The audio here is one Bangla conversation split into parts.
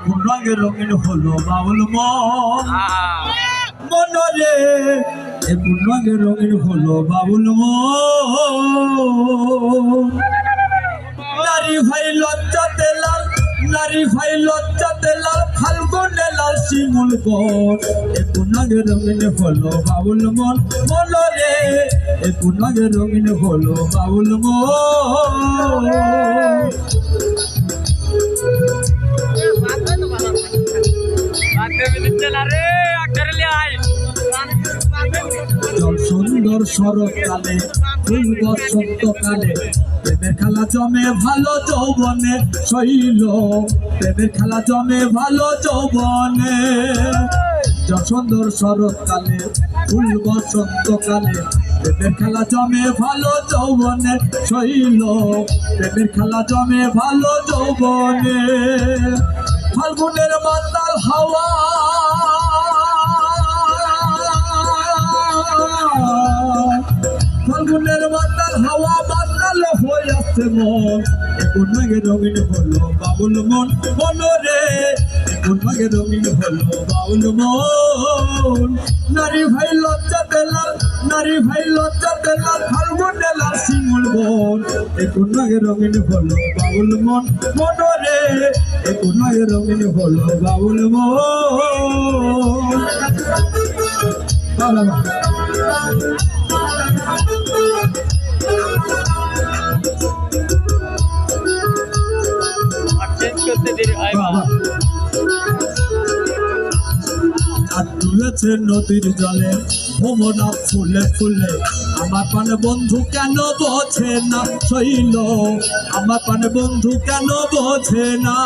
কোন রঙে রঙিন হলো বাউল মন রে কোন রঙে রঙিন হলো বাউল নারী ভাই লজ্জাতে লাল নারী ভাই লজ্জাতে লাল ফাল্গুনে লাল শিমুল বন কোন রঙে রঙিন হলো বাউল মন রে কোন রঙে রঙিন হলো বাউল জল সুন্দর শরৎকালে ফুল বসন্তকালে প্রেমের খেলা জমে ভালো যৌবনে শৈল প্রেমের খেলা জমে ভালো যৌবনে জল সুন্দর শরৎকালে ফুল বসন্তকালে প্রেমের খেলা জমে ভালো যৌবনে শৈল প্রেমের খেলা জমে ভালো যৌবনে ফাল্গুনের মাতাল হাওয়া ফাল্গুনের মাতাল হাওয়া মাতাল হয়ে আসছে মন কোন রঙে রঙিন হলো বাউল মন রে কোন রঙে রঙিন হলো বাউল মন নারী ভাই লজ্জাতে লাল নারী ভাই লজ্জাতে লাল ফাল্গুনে লাল শিমুল বন কোন রঙে রঙিন হলো বাউল মন রে কোন রঙে রঙিন হলো বাউল মন তুলেছে নদীর জলে ভোমরা ফুলে ফুলে আমার পানে বন্ধু কেন বোঝে না শৈল আমার পানে বন্ধু কেন বোঝে না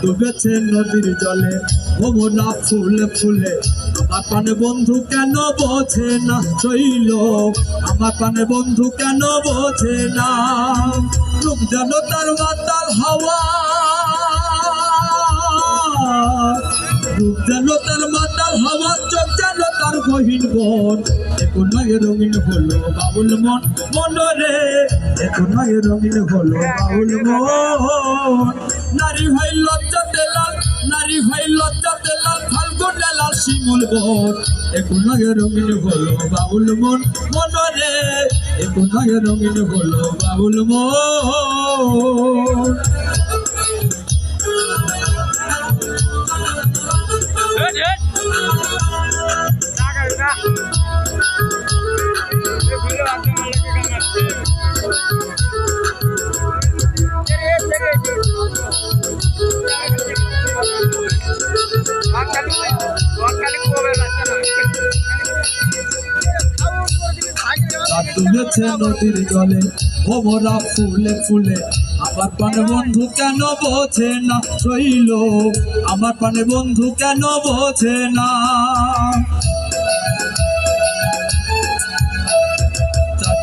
ডুবেছে নদীর জলে ভোমরা ফুলে ফুলে আমার পানে বন্ধু কেন বোঝে না শৈল আমার পানে বন্ধু কেন বোঝে না রূপ যেন তার মাতাল হাওয়া রূপ যেন তার মাতাল হাওয়া চোখ যেন তার গহীন বন কোন রঙে রঙিন হলো বাউল মন রে কোন রঙে রঙিন হলো বাউল মন নারী ভাই লজ্জাতে লাল নারী ভাই লজ্জাতে লাল ফাল্গুনে লাল শিমুল বন কোন রঙে রঙিন হলো বাউল মন রে কোন রঙে রঙিন হলো বাউল মন তুলেছে নদীর জলে ভোমরা ফুলে ফুলে আমার পানে বন্ধু কেন বোঝে না শৈল আমার পানে বন্ধু কেন বোঝে না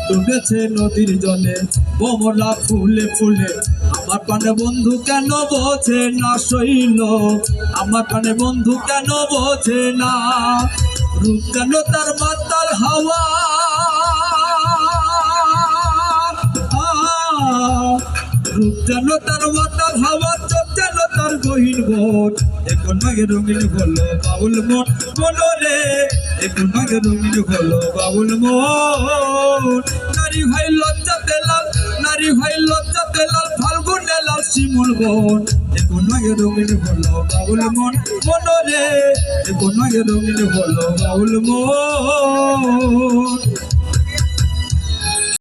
ডুবেছে নদীর জলে ভোমরা ফুলে ফুলে আমার পানে বন্ধু কেন বোঝে না শৈল আমার পানে বন্ধু কেন বোঝে না রূপ কেন তার মাতাল হাওয়া রূপ যেন তার মাতাল হাওয়া চোখ যেন তার গহীন বন কোন রঙে রঙিন হলো বাউল মন রে কোন রঙে রঙিন হলো বাউল মন নারী ভাই লজ্জাতে লাল নারী ভাই লজ্জাতে লাল ফাল্গুনে লাল শিমুল বন কোন রঙে রঙিন হলো বাউল মন রে কোন রঙে রঙিন হলো বাউল মন